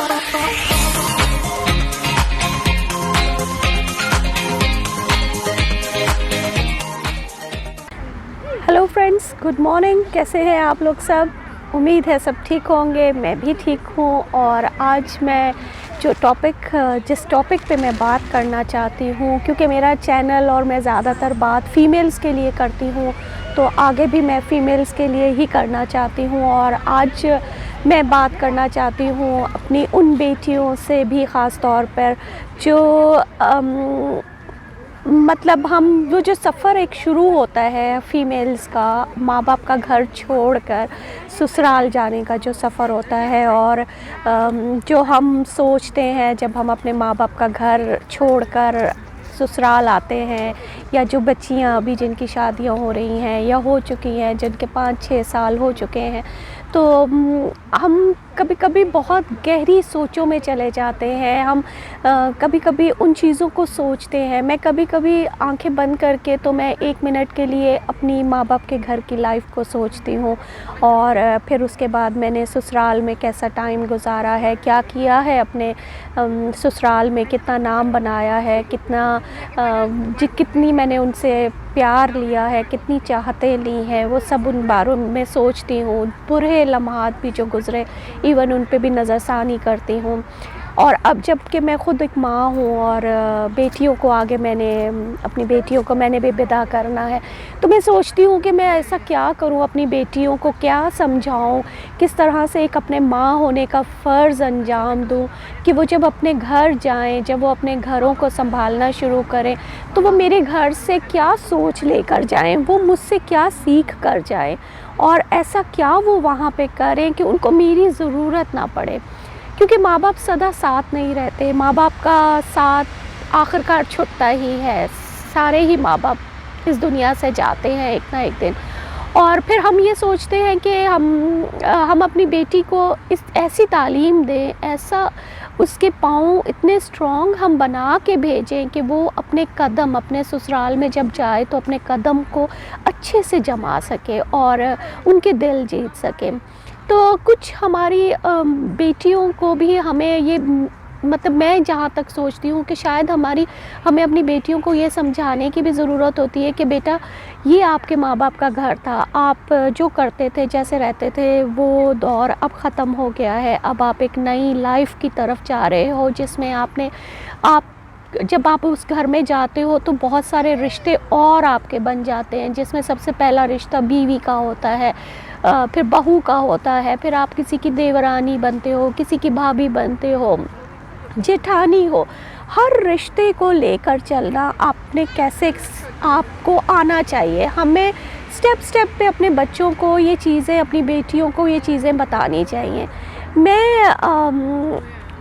Hello friends, good morning. कैसे हैं आप लोग सब? उम्मीद है सब ठीक होंगे। मैं भी ठीक हूँ। और आज मैं जिस टॉपिक पे मैं बात करना चाहती हूँ, क्योंकि मेरा चैनल और मैं ज़्यादातर बात फ़ीमेल्स के लिए करती हूँ, तो आगे भी मैं फ़ीमेल्स के लिए ही करना चाहती हूँ। और आज मैं बात करना चाहती हूँ अपनी उन बेटियों से भी, ख़ास तौर पर जो मतलब हम जो सफ़र एक शुरू होता है फ़ीमेल्स का, माँ बाप का घर छोड़कर ससुराल जाने का जो सफ़र होता है, और जो हम सोचते हैं जब हम अपने माँ बाप का घर छोड़कर ससुराल आते हैं, या जो बच्चियाँ अभी जिनकी शादियाँ हो रही हैं या हो चुकी हैं, जिनके 5-6 साल हो चुके हैं, तो हम कभी कभी बहुत गहरी सोचों में चले जाते हैं। हम कभी कभी उन चीज़ों को सोचते हैं। मैं कभी कभी आंखें बंद करके तो मैं 1 मिनट के लिए अपनी माँ बाप के घर की लाइफ को सोचती हूँ, और फिर उसके बाद मैंने ससुराल में कैसा टाइम गुजारा है, क्या किया है अपने ससुराल में, कितना नाम बनाया है, कितनी मैंने उनसे प्यार लिया है, कितनी चाहतें ली हैं, वो सब उन बारों में सोचती हूँ। बुरे लम्हात भी जो गुज़रे, इवन उन पे भी नज़रसानी करती हूँ। और अब जब कि मैं ख़ुद एक माँ हूँ और बेटियों को अपनी बेटियों को मैंने भी विदा करना है, तो मैं सोचती हूँ कि मैं ऐसा क्या करूँ, अपनी बेटियों को क्या समझाऊँ, किस तरह से एक अपने माँ होने का फ़र्ज़ अंजाम दूँ, कि वो जब अपने घर जाएं, जब वो अपने घरों को संभालना शुरू करें, तो वो मेरे घर से क्या सोच लेकर जाएं, वो मुझसे क्या सीख कर जाएं, और ऐसा क्या वो वहाँ पे करें कि उनको मेरी ज़रूरत ना पड़े। क्योंकि माँ बाप सदा साथ नहीं रहते, माँ बाप का साथ आखिरकार छूटता ही है। सारे ही माँ बाप इस दुनिया से जाते हैं एक ना एक दिन, और फिर हम ये सोचते हैं कि हम अपनी बेटी को ऐसी तालीम दें, ऐसा उसके पाँव इतने स्ट्रॉन्ग हम बना के भेजें कि वो अपने ससुराल में जब जाए तो अपने कदम को अच्छे से जमा सके और उनके दिल जीत सके। तो कुछ हमारी बेटियों को भी हमें ये, मतलब मैं जहाँ तक सोचती हूँ कि शायद हमें अपनी बेटियों को ये समझाने की भी ज़रूरत होती है कि बेटा, ये आपके माँ बाप का घर था, आप जो करते थे, जैसे रहते थे, वो दौर अब ख़त्म हो गया है। अब आप एक नई लाइफ की तरफ जा रहे हो, जिसमें जब आप उस घर में जाते हो तो बहुत सारे रिश्ते और आपके बन जाते हैं, जिसमें सबसे पहला रिश्ता बीवी का होता है, फिर बहू का होता है, फिर आप किसी की देवरानी बनते हो, किसी की भाभी बनते हो, जेठानी हो। हर रिश्ते को लेकर चलना आपको आना चाहिए। हमें स्टेप पे अपने बच्चों को ये चीज़ें, अपनी बेटियों को ये चीज़ें बतानी चाहिए। मैं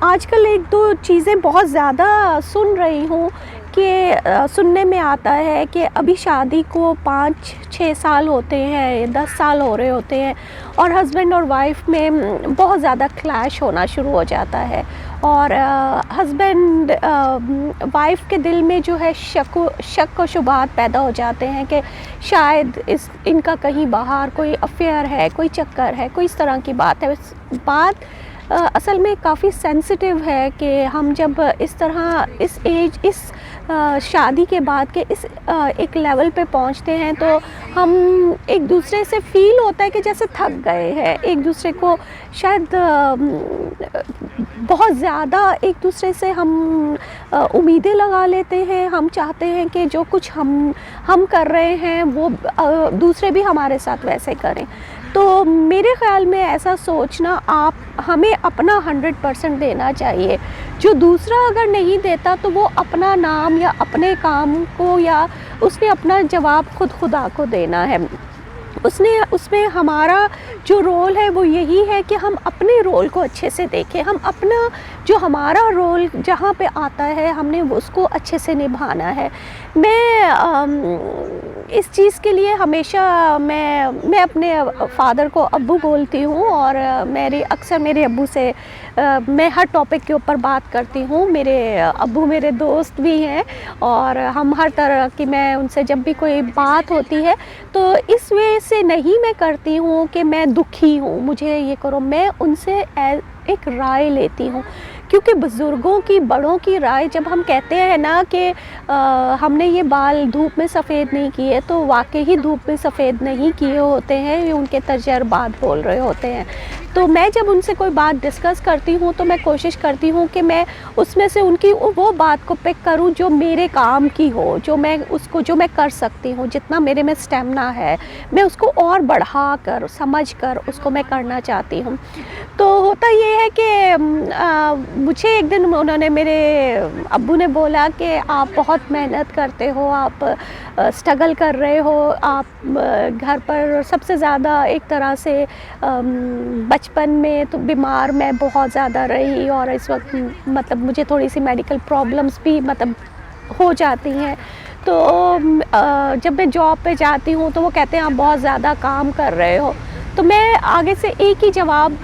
आजकल 1-2 चीज़ें बहुत ज़्यादा सुन रही हूँ कि सुनने में आता है कि अभी शादी को 5-6 साल होते हैं, 10 साल हो रहे होते हैं, और हस्बैंड और वाइफ में बहुत ज़्यादा क्लैश होना शुरू हो जाता है, और हस्बैंड वाइफ के दिल में जो है शक और शुबहात पैदा हो जाते हैं कि शायद इनका कहीं बाहर कोई अफेयर है, कोई चक्कर है, कोई इस तरह की बात है। बात असल में काफ़ी सेंसिटिव है कि हम जब इस शादी के बाद के एक लेवल पे पहुंचते हैं, तो हम एक दूसरे से फ़ील होता है कि जैसे थक गए हैं, एक दूसरे को शायद बहुत ज़्यादा एक दूसरे से हम उम्मीदें लगा लेते हैं। हम चाहते हैं कि जो कुछ हम कर रहे हैं वो दूसरे भी हमारे साथ वैसे करें। तो मेरे ख़्याल में ऐसा सोचना, हमें अपना 100% देना चाहिए। जो दूसरा अगर नहीं देता तो वो अपना नाम या अपने काम को, या उसने अपना जवाब खुदा को देना है। उसमें हमारा जो रोल है वो यही है कि हम अपने रोल को अच्छे से देखें। हम अपना जो हमारा रोल जहाँ पे आता है, हमने उसको अच्छे से निभाना है। मैं इस चीज़ के लिए हमेशा मैं अपने फ़ादर को अब्बू बोलती हूँ, और अक्सर मेरे अब्बू से मैं हर टॉपिक के ऊपर बात करती हूँ। मेरे अब्बू मेरे दोस्त भी हैं, और हम हर तरह की, मैं उनसे जब भी कोई बात होती है तो इस वजह से नहीं मैं करती हूँ कि मैं दुखी हूँ, मुझे ये करो। मैं उनसे एक राय लेती हूँ, क्योंकि बुज़ुर्गों की, बड़ों की राय जब हम कहते हैं ना कि हमने ये बाल धूप में सफ़ेद नहीं किए, तो वाक़ई ही धूप में सफ़ेद नहीं किए होते हैं, ये उनके तजर्बात बोल रहे होते हैं। तो मैं जब उनसे कोई बात डिस्कस करती हूँ तो मैं कोशिश करती हूँ कि मैं उसमें से उनकी वो बात को पिक करूँ जो मेरे काम की हो, जो मैं कर सकती हूँ, जितना मेरे में स्टेमिना है, मैं उसको और बढ़ा कर, समझ कर उसको मैं करना चाहती हूँ। तो होता ये है कि मुझे एक दिन उन्होंने, मेरे अब्बू ने बोला कि आप बहुत मेहनत करते हो, आप स्ट्रगल कर रहे हो, आप घर पर सबसे ज़्यादा एक तरह से बचपन में तो बीमार मैं बहुत ज़्यादा रही, और इस वक्त मतलब मुझे थोड़ी सी मेडिकल प्रॉब्लम्स भी मतलब हो जाती हैं। तो जब मैं जॉब पे जाती हूँ तो वो कहते हैं आप बहुत ज़्यादा काम कर रहे हो। तो मैं आगे से एक ही जवाब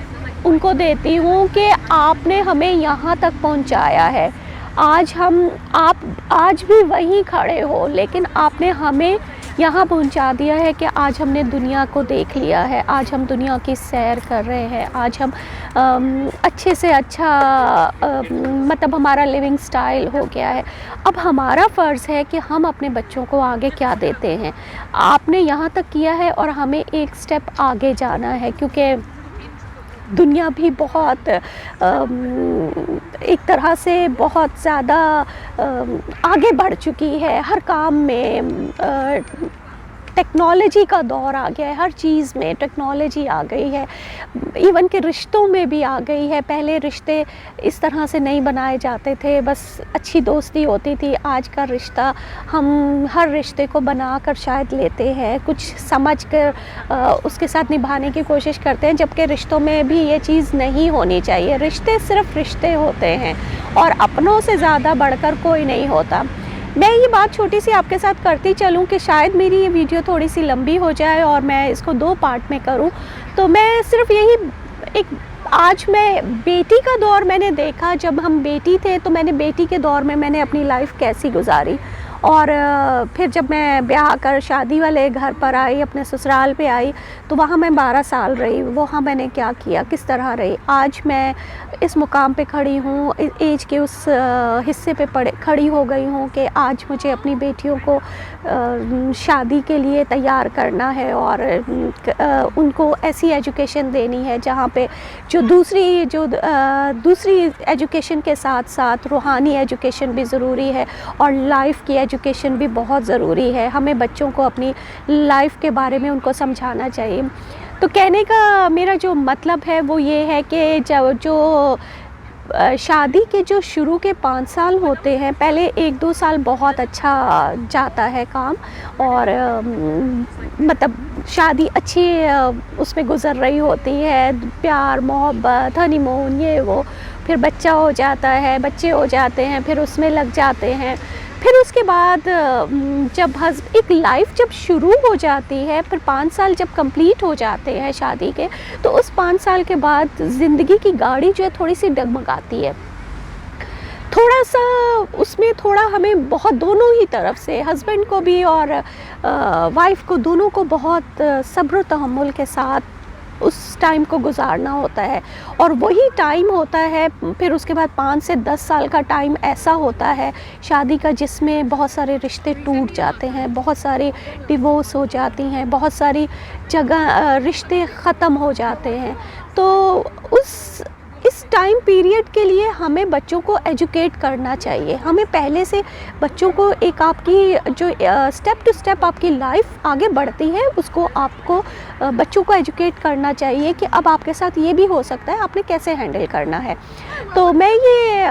उनको देती हूँ कि आपने हमें यहाँ तक पहुँचाया है, आप आज भी वहीं खड़े हो, लेकिन आपने हमें यहाँ पहुँचा दिया है कि आज हमने दुनिया को देख लिया है, आज हम दुनिया की सैर कर रहे हैं, आज हम अच्छे से अच्छा मतलब हमारा लिविंग स्टाइल हो गया है। अब हमारा फ़र्ज़ है कि हम अपने बच्चों को आगे क्या देते हैं। आपने यहाँ तक किया है और हमें एक स्टेप आगे जाना है, क्योंकि दुनिया भी बहुत एक तरह से बहुत ज़्यादा आगे बढ़ चुकी है हर काम में। टेक्नोलॉजी का दौर आ गया है, हर चीज़ में टेक्नोलॉजी आ गई है, इवन के रिश्तों में भी आ गई है। पहले रिश्ते इस तरह से नहीं बनाए जाते थे, बस अच्छी दोस्ती होती थी। आज का रिश्ता हम हर रिश्ते को बनाकर शायद लेते हैं, कुछ समझ कर उसके साथ निभाने की कोशिश करते हैं, जबकि रिश्तों में भी ये चीज़ नहीं होनी चाहिए। रिश्ते सिर्फ रिश्ते होते हैं और अपनों से ज़्यादा बढ़कर कोई नहीं होता। मैं ये बात छोटी सी आपके साथ करती चलूँ कि शायद मेरी ये वीडियो थोड़ी सी लंबी हो जाए और मैं इसको 2 पार्ट में करूँ। तो मैं सिर्फ यही आज मैं बेटी का दौर मैंने देखा, जब हम बेटी थे तो मैंने बेटी के दौर में मैंने अपनी लाइफ कैसी गुजारी, और फिर जब मैं ब्याह कर शादी वाले घर पर आई, अपने ससुराल पे आई, तो वहाँ मैं 12 साल रही। वहाँ मैंने क्या किया, किस तरह रही। आज मैं इस मुकाम पे खड़ी हूँ, एज के उस हिस्से पे खड़ी हो गई हूँ कि आज मुझे अपनी बेटियों को शादी के लिए तैयार करना है, और उनको ऐसी एजुकेशन देनी है जहाँ पे जो दूसरी एजुकेशन के साथ साथ रूहानी एजुकेशन भी ज़रूरी है, और लाइफ की एजुकेशन भी बहुत ज़रूरी है। हमें बच्चों को अपनी लाइफ के बारे में उनको समझाना चाहिए। तो कहने का मेरा जो मतलब है वो ये है कि जो शादी के जो शुरू के 5 साल होते हैं, पहले 1-2 साल बहुत अच्छा जाता है काम, और मतलब शादी अच्छी उसमें गुज़र रही होती है, प्यार मोहब्बत हनीमून ये वो, फिर बच्चा हो जाता है, बच्चे हो जाते हैं, फिर उसमें लग जाते हैं। फिर उसके बाद जब एक लाइफ जब शुरू हो जाती है, फिर 5 साल जब कंप्लीट हो जाते हैं शादी के, तो उस 5 साल के बाद ज़िंदगी की गाड़ी जो है थोड़ी सी डगमगाती है। थोड़ा सा उसमें थोड़ा हमें बहुत, दोनों ही तरफ से हस्बैंड को भी और वाइफ को, दोनों को बहुत सब्र तहम्मुल के साथ उस टाइम को गुजारना होता है। और वही टाइम होता है फिर उसके बाद 5 से 10 साल का टाइम ऐसा होता है शादी का, जिसमें बहुत सारे रिश्ते टूट जाते हैं, बहुत सारी डिवोर्स हो जाती हैं, बहुत सारी जगह रिश्ते ख़त्म हो जाते हैं। तो इस टाइम पीरियड के लिए हमें बच्चों को एजुकेट करना चाहिए। हमें पहले से बच्चों को एक आपकी जो स्टेप टू स्टेप आपकी लाइफ आगे बढ़ती है, उसको आपको बच्चों को एजुकेट करना चाहिए कि अब आपके साथ ये भी हो सकता है, आपने कैसे हैंडल करना है। तो मैं ये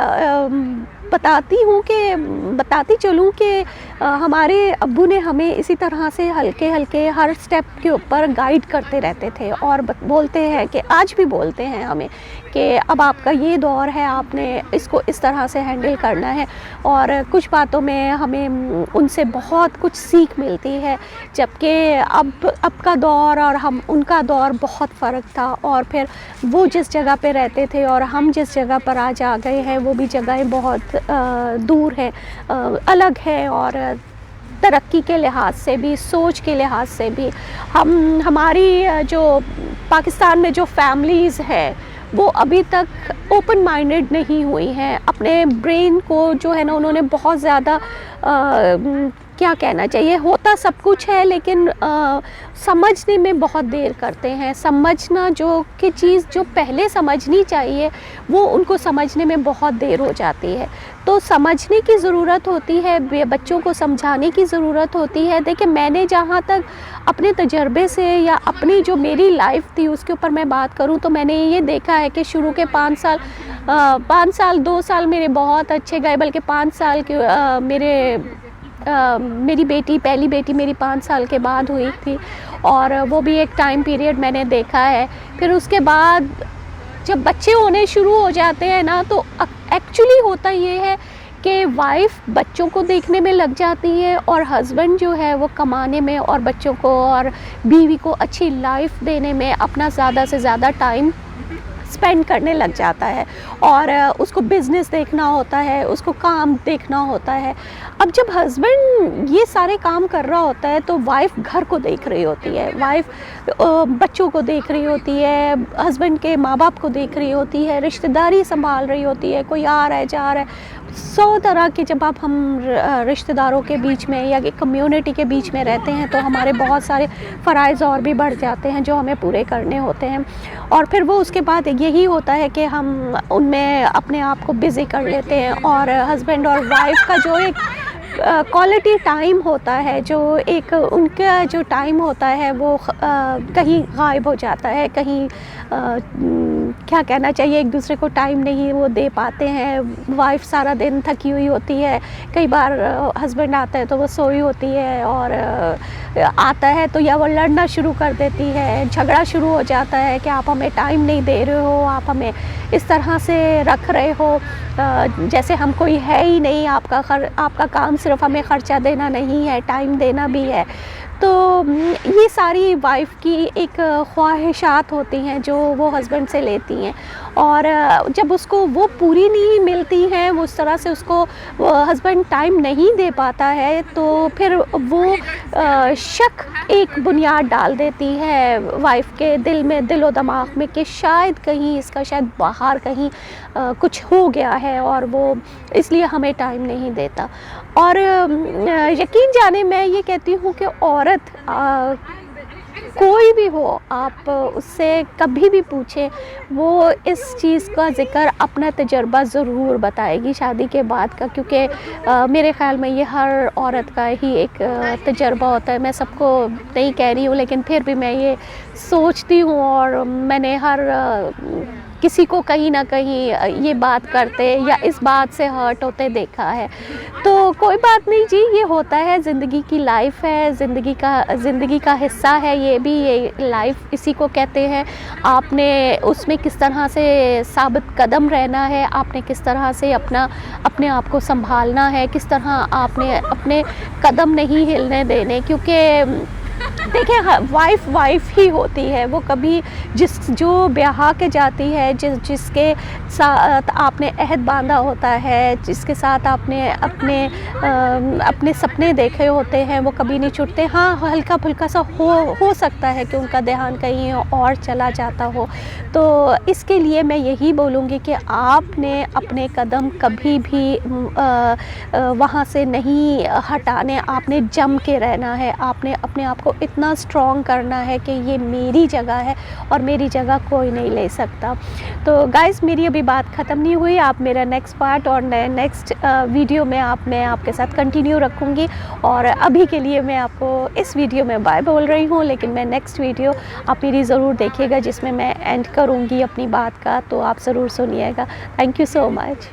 बताती चलूँ कि हमारे अब्बू ने हमें इसी तरह से हल्के हल्के हर स्टेप के ऊपर गाइड करते रहते थे, और बोलते हैं कि आज भी बोलते हैं हमें कि अब आपका ये दौर है, आपने इसको इस तरह से हैंडल करना है। और कुछ बातों में हमें उनसे बहुत कुछ सीख मिलती है, जबकि अब का दौर और उनका दौर बहुत फ़र्क था। और फिर वो जिस जगह पे रहते थे और हम जिस जगह पर आज आ गए हैं, वो भी जगहें बहुत दूर हैं, अलग है, और तरक्की के लिहाज से भी, सोच के लिहाज से भी। हमारी जो पाकिस्तान में जो फैमिलीज़ है वो अभी तक ओपन माइंडेड नहीं हुई हैं। अपने ब्रेन को जो है ना उन्होंने बहुत ज़्यादा क्या कहना चाहिए, होता सब कुछ है लेकिन समझने में बहुत देर करते हैं। समझना जो कि चीज़ जो पहले समझनी चाहिए वो उनको समझने में बहुत देर हो जाती है। तो समझने की ज़रूरत होती है, बच्चों को समझाने की ज़रूरत होती है। देखिए, मैंने जहाँ तक अपने तजर्बे से या अपनी जो मेरी लाइफ थी उसके ऊपर मैं बात करूँ तो मैंने ये देखा है कि शुरू के 5 साल 2 साल मेरे बहुत अच्छे गए, बल्कि 5 साल के मेरी बेटी, पहली बेटी मेरी 5 साल के बाद हुई थी और वो भी एक टाइम पीरियड मैंने देखा है। फिर उसके बाद जब बच्चे होने शुरू हो जाते हैं ना तो एक्चुअली होता ये है कि वाइफ बच्चों को देखने में लग जाती है और हस्बैंड जो है वो कमाने में और बच्चों को और बीवी को अच्छी लाइफ देने में अपना ज़्यादा से ज़्यादा टाइम स्पेंड करने लग जाता है और उसको बिज़नेस देखना होता है, उसको काम देखना होता है। अब जब हस्बैंड ये सारे काम कर रहा होता है तो वाइफ़ घर को देख रही होती है, वाइफ़ बच्चों को देख रही होती है, हस्बैंड के माँ बाप को देख रही होती है, रिश्तेदारी संभाल रही होती है, कोई आ रहा है जा रहा है। 100 तरह के जब आप हम रिश्तेदारों के बीच में या कम्युनिटी के बीच में रहते हैं तो हमारे बहुत सारे फ़राइज़ और भी बढ़ जाते हैं जो हमें पूरे करने होते हैं और फिर वो उसके बाद यही होता है कि हम उनमें अपने आप को बिज़ी कर लेते हैं और हस्बैंड और वाइफ़ का जो एक क्वालिटी टाइम होता है, जो एक उनका जो टाइम होता है वो कहीं गायब हो जाता है, कहीं क्या कहना चाहिए, एक दूसरे को टाइम नहीं वो दे पाते हैं। वाइफ़ सारा दिन थकी हुई होती है, कई बार हस्बैंड आता है तो वो सोई होती है और आता है तो या वो लड़ना शुरू कर देती है, झगड़ा शुरू हो जाता है कि आप हमें टाइम नहीं दे रहे हो, आप हमें इस तरह से रख रहे हो जैसे हम कोई है ही नहीं, आपका काम सिर्फ हमें ख़र्चा देना नहीं है, टाइम देना भी है। तो ये सारी वाइफ़ की एक ख्वाहिशात होती हैं जो वो हस्बैंड से लेती हैं और जब उसको वो पूरी नहीं मिलती हैं, वो उस तरह से उसको हस्बैंड टाइम नहीं दे पाता है तो फिर वो शक एक बुनियाद डाल देती है वाइफ़ के दिल में, दिलो दिमाग में कि शायद कहीं इसका शायद बाहर कहीं कुछ हो गया है और वो इसलिए हमें टाइम नहीं देता। और यकीन जाने मैं ये कहती हूँ कि औरत कोई भी हो, आप उससे कभी भी पूछें वो इस चीज़ का ज़िक्र अपना तजर्बा ज़रूर बताएगी शादी के बाद का, क्योंकि मेरे ख़्याल में ये हर औरत का ही एक तजर्बा होता है। मैं सबको नहीं कह रही हूँ लेकिन फिर भी मैं ये सोचती हूँ और मैंने हर किसी को कहीं ना कहीं ये बात करते या इस बात से हर्ट होते देखा है। तो कोई बात नहीं जी, ये होता है, ज़िंदगी की लाइफ है, ज़िंदगी का हिस्सा है ये भी, ये लाइफ इसी को कहते हैं। आपने उसमें किस तरह से साबित कदम रहना है, आपने किस तरह से अपने आप को संभालना है, किस तरह आपने अपने कदम नहीं हिलने देने, क्योंकि देखिए वाइफ़ ही होती है। वो कभी जो ब्याह के जाती है, जिसके साथ आपने अहद बांधा होता है, जिसके साथ आपने अपने सपने देखे होते हैं, वो कभी नहीं छूटते। हाँ, हल्का फुल्का सा हो सकता है कि उनका ध्यान कहीं और चला जाता हो, तो इसके लिए मैं यही बोलूँगी कि आपने अपने कदम कभी भी वहाँ से नहीं हटाने, आपने जम के रहना है, आपने अपने आप को इतना स्ट्रॉन्ग करना है कि ये मेरी जगह है और मेरी जगह कोई नहीं ले सकता। तो गाइस, मेरी अभी बात ख़त्म नहीं हुई, आप मेरा नेक्स्ट पार्ट और नेक्स्ट वीडियो में मैं आपके साथ कंटिन्यू रखूँगी और अभी के लिए मैं आपको इस वीडियो में बाय बोल रही हूँ, लेकिन मैं नेक्स्ट वीडियो आप मेरी ज़रूर देखिएगा जिसमें मैं एंड करूँगी अपनी बात का, तो आप ज़रूर सुनिएगा। Thank you so much.